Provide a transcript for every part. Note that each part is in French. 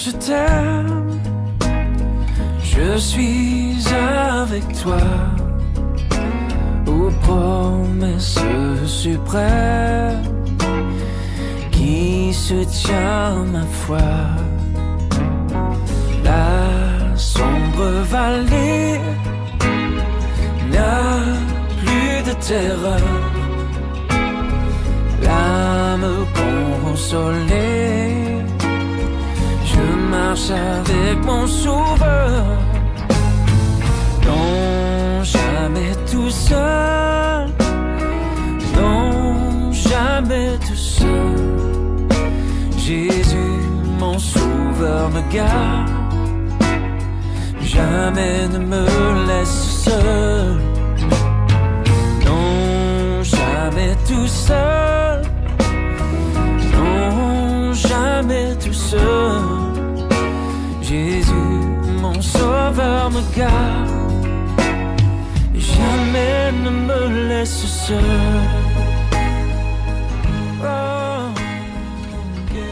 je t'aime, je suis avec toi, aux promesses suprêmes qui se tient ma foi. La sombre vallée n'a plus de terreur, l'âme consolée, je marche avec mon sauveur. Non, jamais tout seul, non, jamais tout seul. Jésus, mon sauveur, me garde, jamais ne me laisse seul. Non, jamais tout seul, non, jamais tout seul. Jésus, mon sauveur, me garde, jamais ne me laisse seul. Oh, yeah.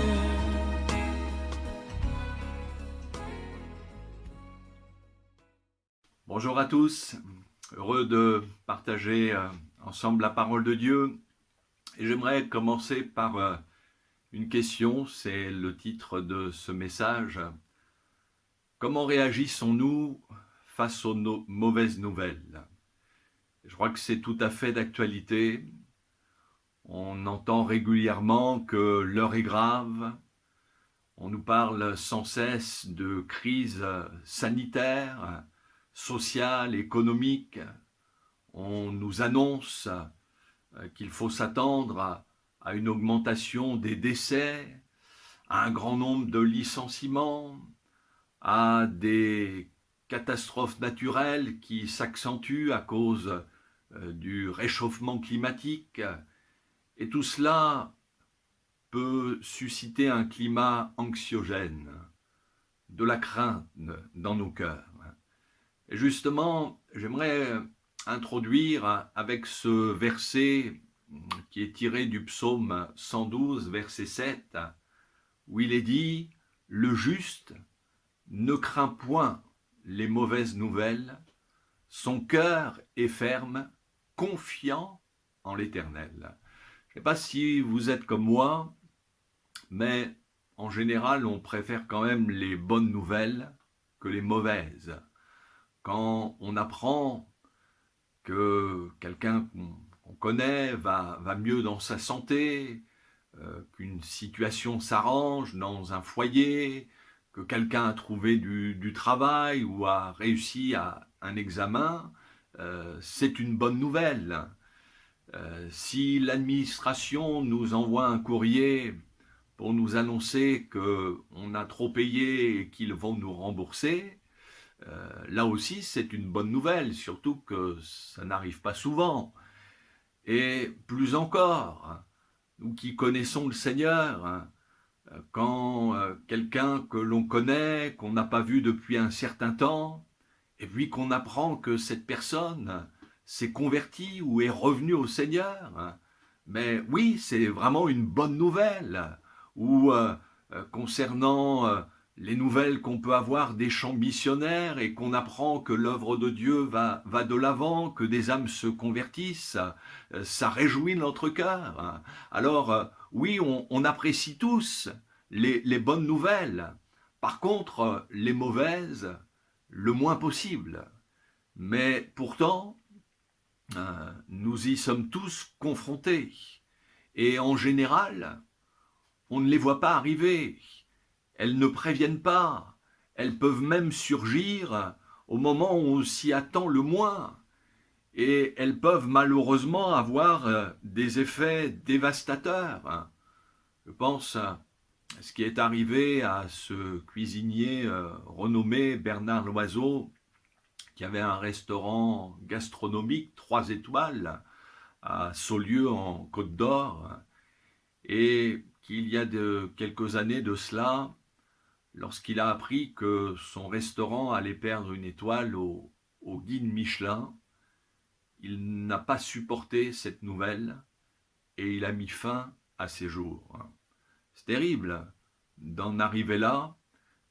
Bonjour à tous, heureux de partager ensemble la parole de Dieu. Et j'aimerais commencer par une question, c'est le titre de ce message. Comment réagissons-nous face aux mauvaises nouvelles? Je crois que c'est tout à fait d'actualité. On entend régulièrement que l'heure est grave. On nous parle sans cesse de crise sanitaire, sociale, économique. On nous annonce qu'il faut s'attendre à une augmentation des décès, à un grand nombre de licenciements, à des catastrophes naturelles qui s'accentuent à cause du réchauffement climatique. Et tout cela peut susciter un climat anxiogène, de la crainte dans nos cœurs. Et justement, j'aimerais introduire avec ce verset qui est tiré du psaume 112, verset 7, où il est dit « Le juste ne craint point les mauvaises nouvelles, son cœur est ferme, confiant en l'Éternel. » Je ne sais pas si vous êtes comme moi, mais en général, on préfère quand même les bonnes nouvelles que les mauvaises. Quand on apprend que quelqu'un qu'on connaît va mieux dans sa santé, qu'une situation s'arrange dans un foyer, que quelqu'un a trouvé du travail ou a réussi à un examen, c'est une bonne nouvelle. Si l'administration nous envoie un courrier pour nous annoncer qu'on a trop payé et qu'ils vont nous rembourser, là aussi c'est une bonne nouvelle, surtout que ça n'arrive pas souvent. Et plus encore, nous qui connaissons le Seigneur, quand quelqu'un que l'on connaît, qu'on n'a pas vu depuis un certain temps, et puis qu'on apprend que cette personne s'est convertie ou est revenue au Seigneur, mais oui, c'est vraiment une bonne nouvelle. Ou concernant les nouvelles qu'on peut avoir des chants missionnaires et qu'on apprend que l'œuvre de Dieu va de l'avant, que des âmes se convertissent, ça réjouit notre cœur. Alors oui, on apprécie tous les bonnes nouvelles. Par contre, les mauvaises, le moins possible. Mais pourtant, nous y sommes tous confrontés. Et en général, on ne les voit pas arriver. Elles ne préviennent pas. Elles peuvent même surgir au moment où on s'y attend le moins. Et elles peuvent malheureusement avoir des effets dévastateurs. Je pense à ce qui est arrivé à ce cuisinier renommé Bernard Loiseau, qui avait un restaurant gastronomique 3 étoiles à Saulieu en Côte d'Or, et qu'il y a quelques années de cela, lorsqu'il a appris que son restaurant allait perdre une étoile au guide Michelin, il n'a pas supporté cette nouvelle et il a mis fin à ses jours. C'est terrible d'en arriver là,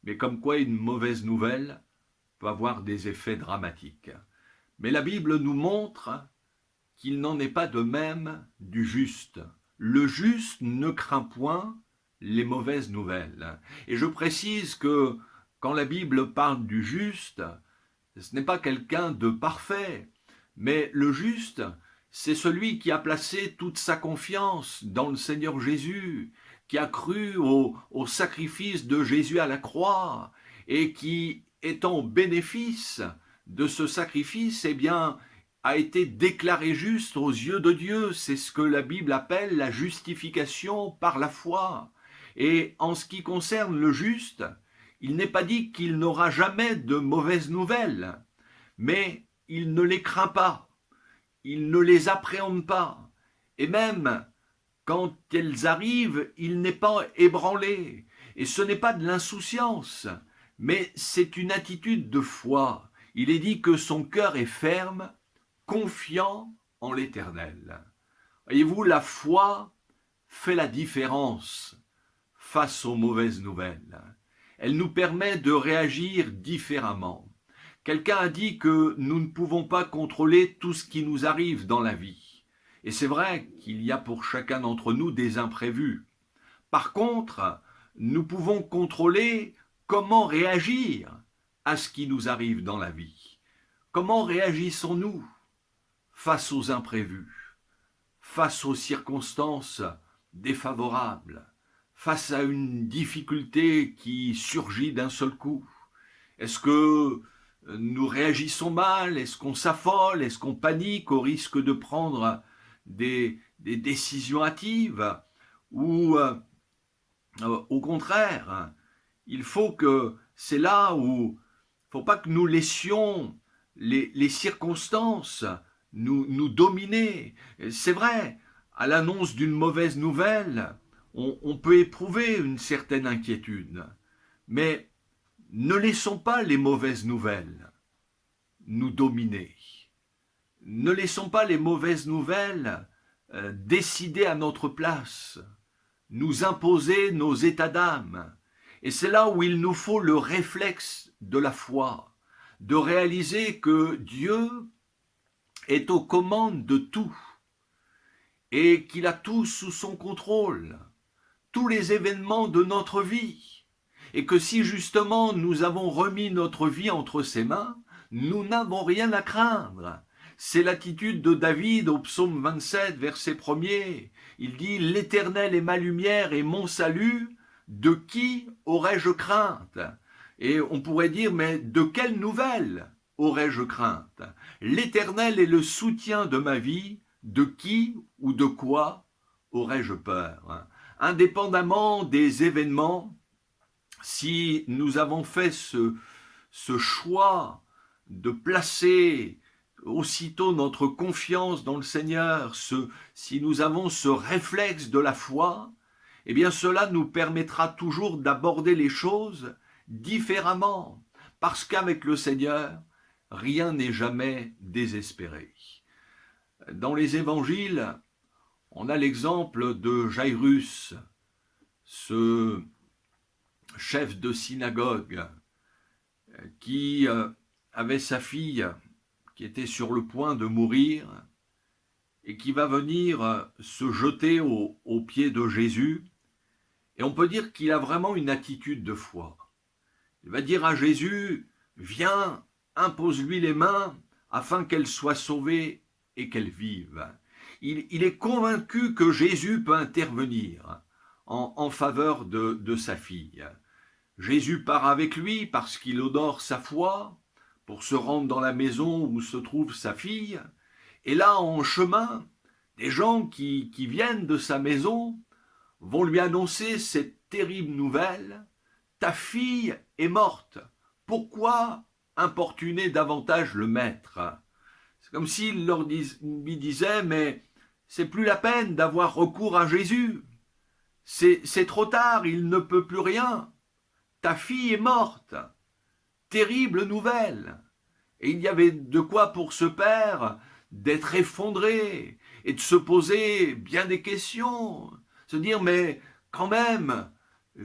mais comme quoi une mauvaise nouvelle peut avoir des effets dramatiques. Mais la Bible nous montre qu'il n'en est pas de même du juste. Le juste ne craint point les mauvaises nouvelles. Et je précise que quand la Bible parle du juste, ce n'est pas quelqu'un de parfait, mais le juste, c'est celui qui a placé toute sa confiance dans le Seigneur Jésus, qui a cru au sacrifice de Jésus à la croix, et qui, étant au bénéfice de ce sacrifice, eh bien, a été déclaré juste aux yeux de Dieu. C'est ce que la Bible appelle la justification par la foi. Et en ce qui concerne le juste, il n'est pas dit qu'il n'aura jamais de mauvaises nouvelles, mais il ne les craint pas, il ne les appréhende pas, et même quand elles arrivent, il n'est pas ébranlé. Et ce n'est pas de l'insouciance, mais c'est une attitude de foi. Il est dit que son cœur est ferme, confiant en l'Éternel. Voyez-vous, la foi fait la différence face aux mauvaises nouvelles. Elle nous permet de réagir différemment. Quelqu'un a dit que nous ne pouvons pas contrôler tout ce qui nous arrive dans la vie. Et c'est vrai qu'il y a pour chacun d'entre nous des imprévus. Par contre, nous pouvons contrôler comment réagir à ce qui nous arrive dans la vie. Comment réagissons-nous face aux imprévus, face aux circonstances défavorables, face à une difficulté qui surgit d'un seul coup? Est-ce que nous réagissons mal? Est-ce qu'on s'affole? Est-ce qu'on panique au risque de prendre des décisions hâtives? Ou au contraire, il faut que c'est là où il ne faut pas que nous laissions les circonstances nous dominer. C'est vrai, à l'annonce d'une mauvaise nouvelle, on peut éprouver une certaine inquiétude, mais ne laissons pas les mauvaises nouvelles nous dominer. Ne laissons pas les mauvaises nouvelles décider à notre place, nous imposer nos états d'âme. Et c'est là où il nous faut le réflexe de la foi, de réaliser que Dieu est aux commandes de tout et qu'il a tout sous son contrôle, tous les événements de notre vie, et que si justement nous avons remis notre vie entre ses mains, nous n'avons rien à craindre. C'est l'attitude de David au psaume 27, verset 1er. Il dit « L'Éternel est ma lumière et mon salut, de qui aurais-je crainte ?» Et on pourrait dire « Mais de quelle nouvelle aurais-je crainte ?» L'Éternel est le soutien de ma vie, de qui ou de quoi aurais-je peur? Indépendamment des événements, si nous avons fait ce choix de placer aussitôt notre confiance dans le Seigneur, si nous avons ce réflexe de la foi, eh bien cela nous permettra toujours d'aborder les choses différemment, parce qu'avec le Seigneur, rien n'est jamais désespéré. Dans les évangiles, on a l'exemple de Jairus, ce chef de synagogue qui avait sa fille qui était sur le point de mourir et qui va venir se jeter aux pieds de Jésus. Et on peut dire qu'il a vraiment une attitude de foi. Il va dire à Jésus, viens, impose-lui les mains afin qu'elle soit sauvée et qu'elle vive. Il est convaincu que Jésus peut intervenir en faveur de sa fille. Jésus part avec lui parce qu'il honore sa foi pour se rendre dans la maison où se trouve sa fille. Et là, en chemin, des gens qui viennent de sa maison vont lui annoncer cette terrible nouvelle. Ta fille est morte. Pourquoi importuner davantage le maître? C'est comme s'il lui disait, mais c'est plus la peine d'avoir recours à Jésus. C'est trop tard, il ne peut plus rien. Ta fille est morte. Terrible nouvelle. Et il y avait de quoi pour ce père d'être effondré et de se poser bien des questions. Se dire, mais quand même,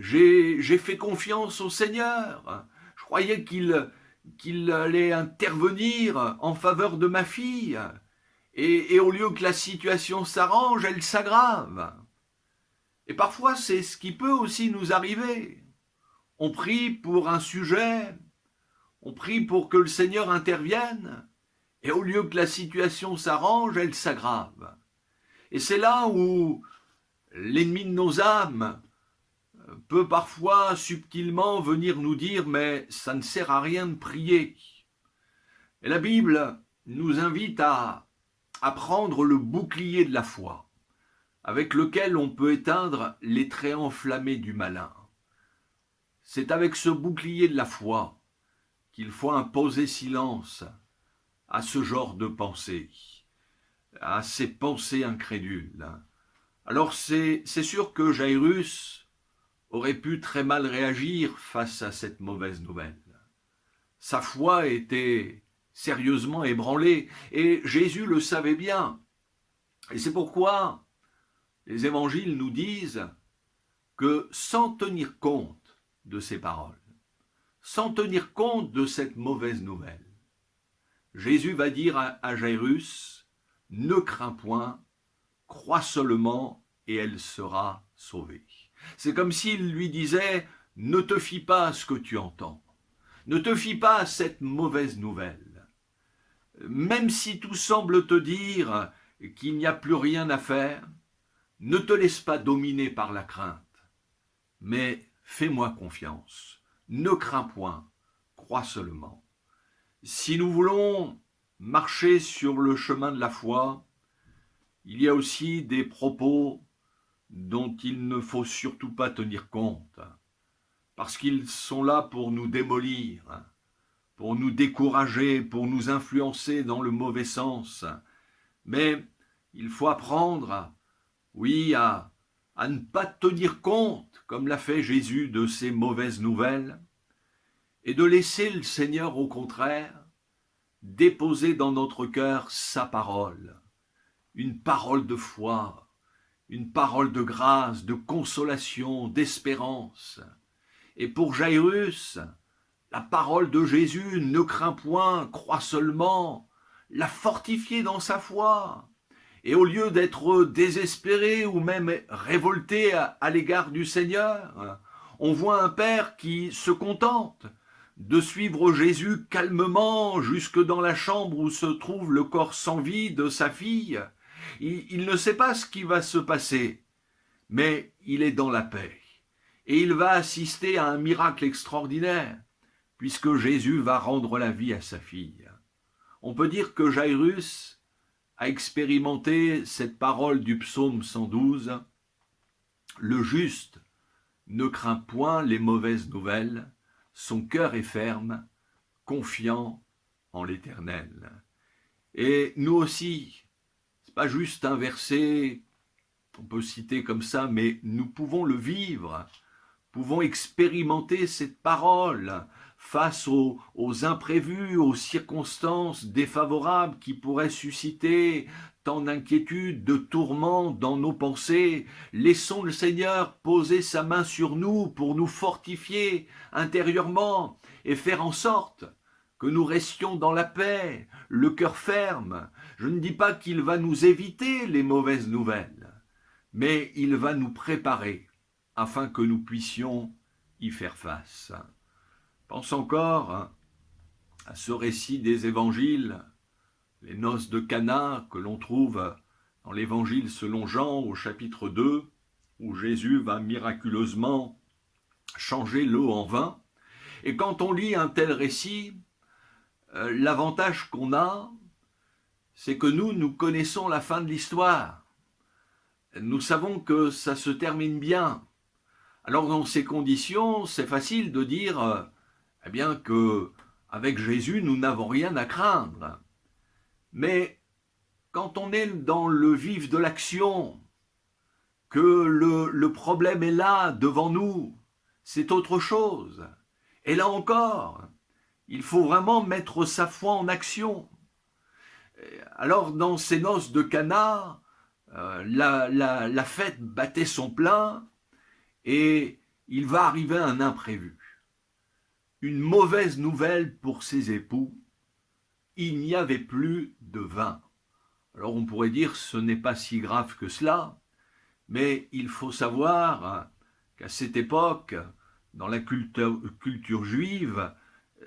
j'ai fait confiance au Seigneur. Je croyais qu'il allait intervenir en faveur de ma fille. Et au lieu que la situation s'arrange, elle s'aggrave. Et parfois, c'est ce qui peut aussi nous arriver. On prie pour un sujet, on prie pour que le Seigneur intervienne, et au lieu que la situation s'arrange, elle s'aggrave. Et c'est là où l'ennemi de nos âmes peut parfois subtilement venir nous dire « mais ça ne sert à rien de prier ». Et la Bible nous invite à prendre le bouclier de la foi, avec lequel on peut éteindre les traits enflammés du malin. C'est avec ce bouclier de la foi qu'il faut imposer silence à ce genre de pensée, à ces pensées incrédules. Alors c'est sûr que Jairus aurait pu très mal réagir face à cette mauvaise nouvelle. Sa foi était sérieusement ébranlée, et Jésus le savait bien. Et c'est pourquoi les évangiles nous disent que sans tenir compte de ces paroles, sans tenir compte de cette mauvaise nouvelle, Jésus va dire à Jairus, « Ne crains point, crois seulement et elle sera sauvée. » C'est comme s'il lui disait, « Ne te fie pas à ce que tu entends, ne te fie pas à cette mauvaise nouvelle. Même si tout semble te dire qu'il n'y a plus rien à faire, ne te laisse pas dominer par la crainte, mais fais-moi confiance, ne crains point, crois seulement. » Si nous voulons marcher sur le chemin de la foi, il y a aussi des propos dont il ne faut surtout pas tenir compte, parce qu'ils sont là pour nous démolir, pour nous décourager, pour nous influencer dans le mauvais sens. Mais il faut apprendre, oui, à ne pas tenir compte, comme l'a fait Jésus, de ces mauvaises nouvelles, et de laisser le Seigneur, au contraire, déposer dans notre cœur sa parole, une parole de foi, une parole de grâce, de consolation, d'espérance. Et pour Jairus, la parole de Jésus, ne crains point, crois seulement, l'a fortifié dans sa foi. Et au lieu d'être désespéré ou même révolté à l'égard du Seigneur, on voit un père qui se contente de suivre Jésus calmement jusque dans la chambre où se trouve le corps sans vie de sa fille. Il ne sait pas ce qui va se passer, mais il est dans la paix. Et il va assister à un miracle extraordinaire, puisque Jésus va rendre la vie à sa fille. On peut dire que Jairus a expérimenté cette parole du psaume 112. Le juste ne craint point les mauvaises nouvelles, son cœur est ferme, confiant en l'Éternel. Et nous aussi, c'est pas juste un verset, on peut citer comme ça, mais nous pouvons le vivre, pouvons expérimenter cette parole face aux imprévus, aux circonstances défavorables qui pourraient susciter tant d'inquiétudes, de tourments dans nos pensées. Laissons le Seigneur poser sa main sur nous pour nous fortifier intérieurement et faire en sorte que nous restions dans la paix, le cœur ferme. Je ne dis pas qu'il va nous éviter les mauvaises nouvelles, mais il va nous préparer afin que nous puissions y faire face. Pense encore à ce récit des évangiles, les noces de Cana que l'on trouve dans l'évangile selon Jean au chapitre 2, où Jésus va miraculeusement changer l'eau en vin. Et quand on lit un tel récit, l'avantage qu'on a, c'est que nous connaissons la fin de l'histoire. Nous savons que ça se termine bien. Alors dans ces conditions, c'est facile de dire eh bien que avec Jésus, nous n'avons rien à craindre. Mais quand on est dans le vif de l'action, que le problème est là, devant nous, c'est autre chose. Et là encore, il faut vraiment mettre sa foi en action. Alors dans ces noces de Cana, la fête battait son plein, et il va arriver un imprévu, une mauvaise nouvelle pour ses époux. Il n'y avait plus de vin. Alors on pourrait dire ce n'est pas si grave que cela, mais il faut savoir qu'à cette époque, dans la culture juive,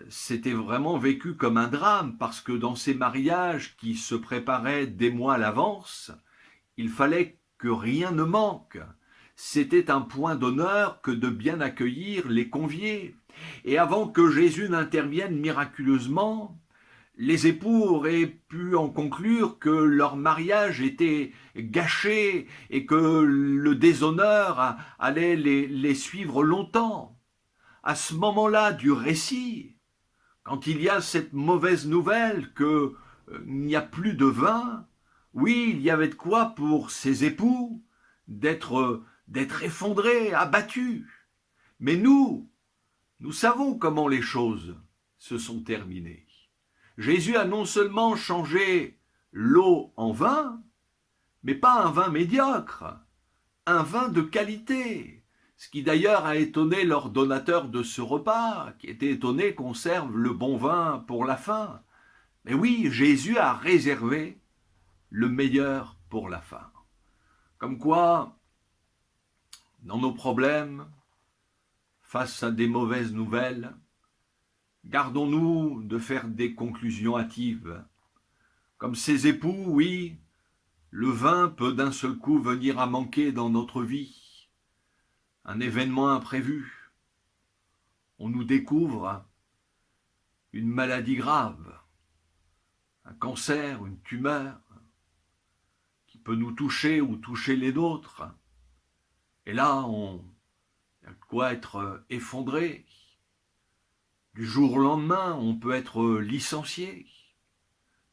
c'était vraiment vécu comme un drame, parce que dans ces mariages qui se préparaient des mois à l'avance, il fallait que rien ne manque. C'était un point d'honneur que de bien accueillir les conviés. Et avant que Jésus n'intervienne miraculeusement, les époux auraient pu en conclure que leur mariage était gâché et que le déshonneur allait les suivre longtemps. À ce moment-là du récit, quand il y a cette mauvaise nouvelle qu'il n'y a plus de vin, oui, il y avait de quoi pour ces époux d'être effondrés, abattus. Mais nous savons comment les choses se sont terminées. Jésus a non seulement changé l'eau en vin, mais pas un vin médiocre, un vin de qualité. Ce qui d'ailleurs a étonné l'ordonnateur de ce repas, qui était étonné qu'on serve le bon vin pour la fin. Mais oui, Jésus a réservé le meilleur pour la fin. Comme quoi, dans nos problèmes, face à des mauvaises nouvelles, gardons-nous de faire des conclusions hâtives. Comme ces époux, oui, le vin peut d'un seul coup venir à manquer dans notre vie. Un événement imprévu. On nous découvre une maladie grave, un cancer, une tumeur, qui peut nous toucher ou toucher les nôtres. Et là, on a de quoi être effondré. Du jour au lendemain, on peut être licencié.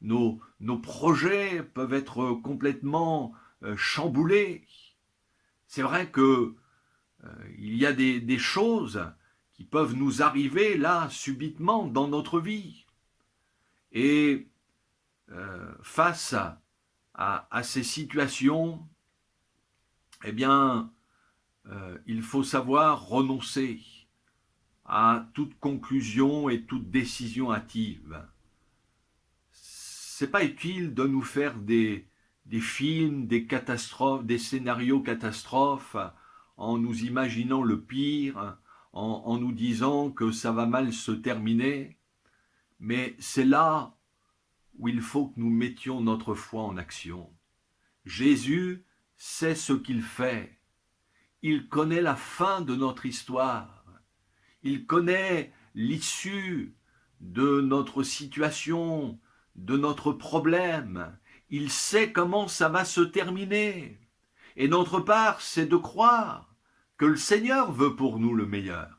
Nos projets peuvent être complètement chamboulés. C'est vrai que il y a des choses qui peuvent nous arriver là subitement dans notre vie. Et face à ces situations, eh bien, il faut savoir renoncer à toute conclusion et toute décision hâtive. C'est pas utile de nous faire des films, des catastrophes, des scénarios catastrophes, en nous imaginant le pire, en nous disant que ça va mal se terminer. Mais c'est là où il faut que nous mettions notre foi en action. Jésus sait ce qu'il fait. Il connaît la fin de notre histoire. Il connaît l'issue de notre situation, de notre problème. Il sait comment ça va se terminer. Et notre part, c'est de croire que le Seigneur veut pour nous le meilleur.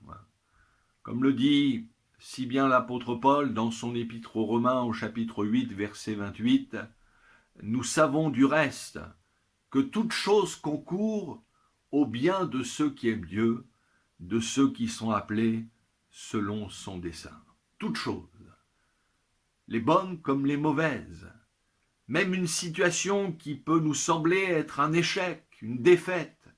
Comme le dit si bien l'apôtre Paul dans son épître aux Romains au chapitre 8, verset 28, « Nous savons du reste que toute chose concourt au bien de ceux qui aiment Dieu, de ceux qui sont appelés selon son dessein. » Toutes choses, les bonnes comme les mauvaises, même une situation qui peut nous sembler être un échec, une défaite,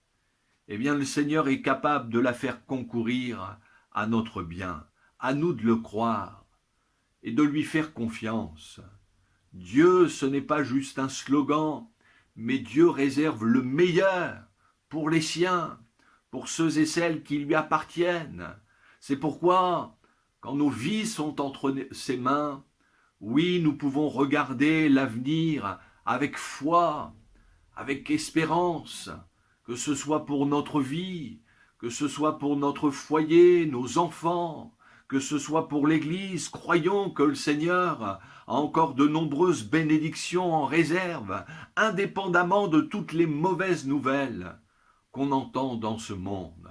eh bien le Seigneur est capable de la faire concourir à notre bien. À nous de le croire et de lui faire confiance. Dieu, ce n'est pas juste un slogan, mais Dieu réserve le meilleur pour les siens, pour ceux et celles qui lui appartiennent. C'est pourquoi, quand nos vies sont entre ses mains, oui, nous pouvons regarder l'avenir avec foi, avec espérance, que ce soit pour notre vie, que ce soit pour notre foyer, nos enfants, que ce soit pour l'Église. Croyons que le Seigneur a encore de nombreuses bénédictions en réserve, indépendamment de toutes les mauvaises nouvelles qu'on entend dans ce monde.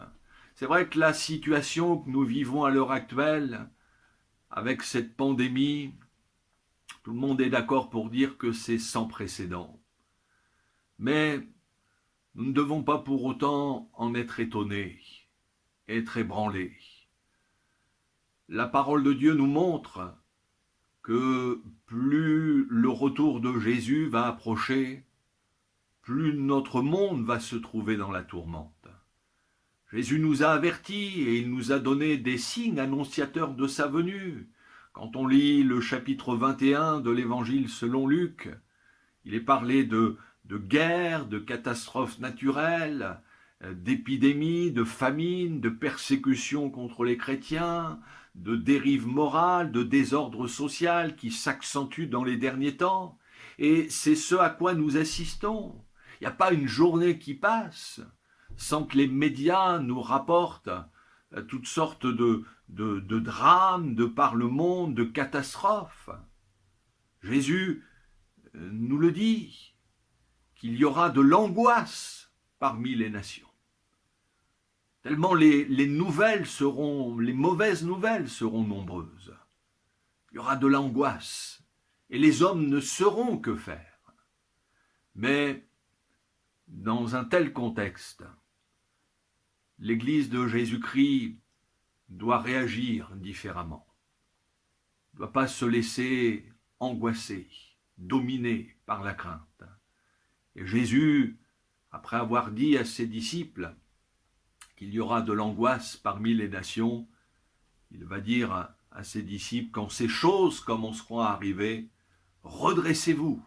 C'est vrai que la situation que nous vivons à l'heure actuelle, avec cette pandémie, tout le monde est d'accord pour dire que c'est sans précédent. Mais nous ne devons pas pour autant en être étonnés, être ébranlés. La parole de Dieu nous montre que plus le retour de Jésus va approcher, plus notre monde va se trouver dans la tourmente. Jésus nous a avertis et il nous a donné des signes annonciateurs de sa venue. Quand on lit le chapitre 21 de l'Évangile selon Luc, il est parlé de guerres, de catastrophes naturelles, d'épidémies, de famines, de persécutions contre les chrétiens, de dérives morales, de désordre social qui s'accentuent dans les derniers temps. Et c'est ce à quoi nous assistons. Il n'y a pas une journée qui passe sans que les médias nous rapportent toutes sortes de drames de par le monde, de catastrophes. Jésus nous le dit, qu'il y aura de l'angoisse parmi les nations. Tellement les mauvaises nouvelles seront nombreuses. Il y aura de l'angoisse et les hommes ne sauront que faire. Mais dans un tel contexte, l'Église de Jésus-Christ doit réagir différemment. Ne doit pas se laisser angoisser, dominer par la crainte. Et Jésus, après avoir dit à ses disciples qu'il y aura de l'angoisse parmi les nations, il va dire à ses disciples, quand ces choses commenceront à arriver, redressez-vous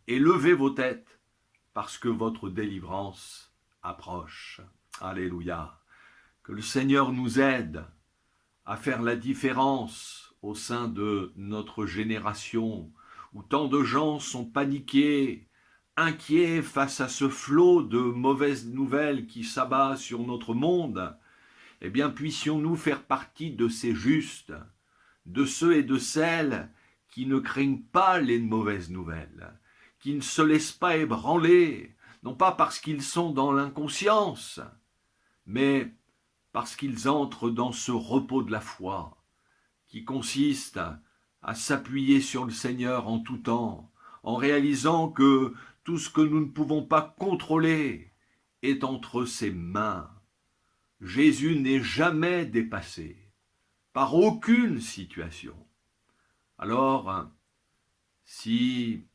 et levez vos têtes, parce que votre délivrance approche. Alléluia. Que le Seigneur nous aide à faire la différence au sein de notre génération, où tant de gens sont paniqués, inquiets face à ce flot de mauvaises nouvelles qui s'abat sur notre monde. Eh bien, puissions-nous faire partie de ces justes, de ceux et de celles qui ne craignent pas les mauvaises nouvelles, qui ne se laissent pas ébranler, non pas parce qu'ils sont dans l'inconscience, mais parce qu'ils entrent dans ce repos de la foi, qui consiste à s'appuyer sur le Seigneur en tout temps, en réalisant que tout ce que nous ne pouvons pas contrôler est entre ses mains. Jésus n'est jamais dépassé par aucune situation. Alors, si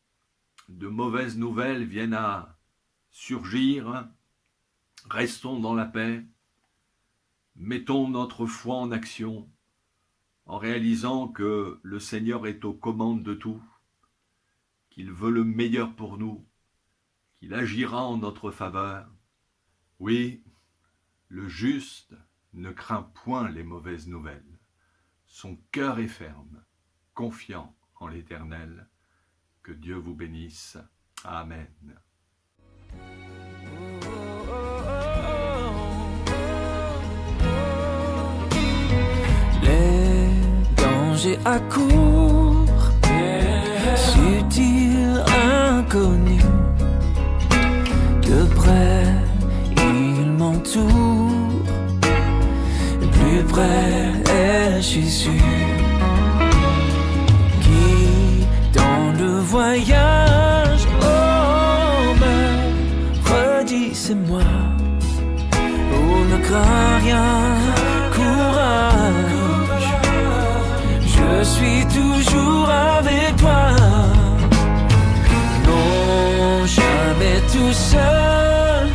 de mauvaises nouvelles viennent à surgir, restons dans la paix, mettons notre foi en action, en réalisant que le Seigneur est aux commandes de tout, qu'il veut le meilleur pour nous, qu'il agira en notre faveur. Oui, le juste ne craint point les mauvaises nouvelles. Son cœur est ferme, confiant en l'Éternel. Que Dieu vous bénisse. Amen. Les dangers accourent, subtils, inconnus. De près, ils m'entourent. Plus près est Jésus, qui dans le voyage, oh, me redit c'est moi. Oh, ne crains rien, courage, je suis toujours avec toi. Non, jamais tout seul,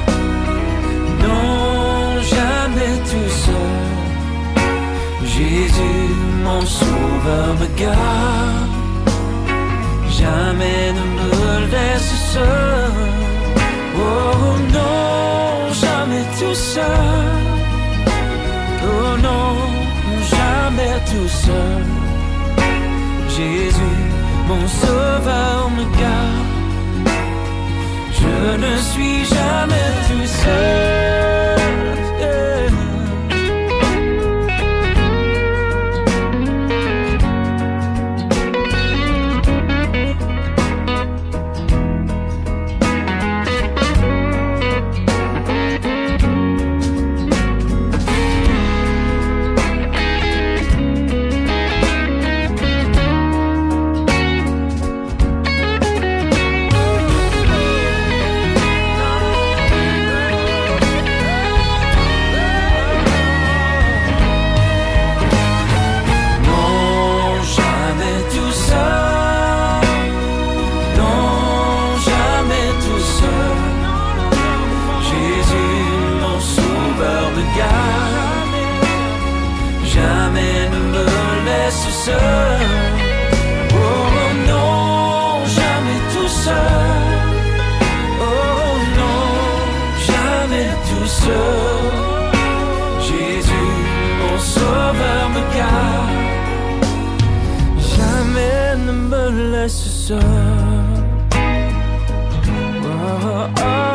non, jamais tout seul. Jésus, mon sauveur, me garde, jamais ne me laisse seul. Oh non, jamais tout seul. Oh non, jamais tout seul. Jésus, mon sauveur, me garde, je ne suis jamais tout seul. seul. Oh non, jamais tout seul. Oh non, jamais tout seul. Jésus, mon sauveur me garde. Jamais ne me laisse seul. Oh, oh, oh.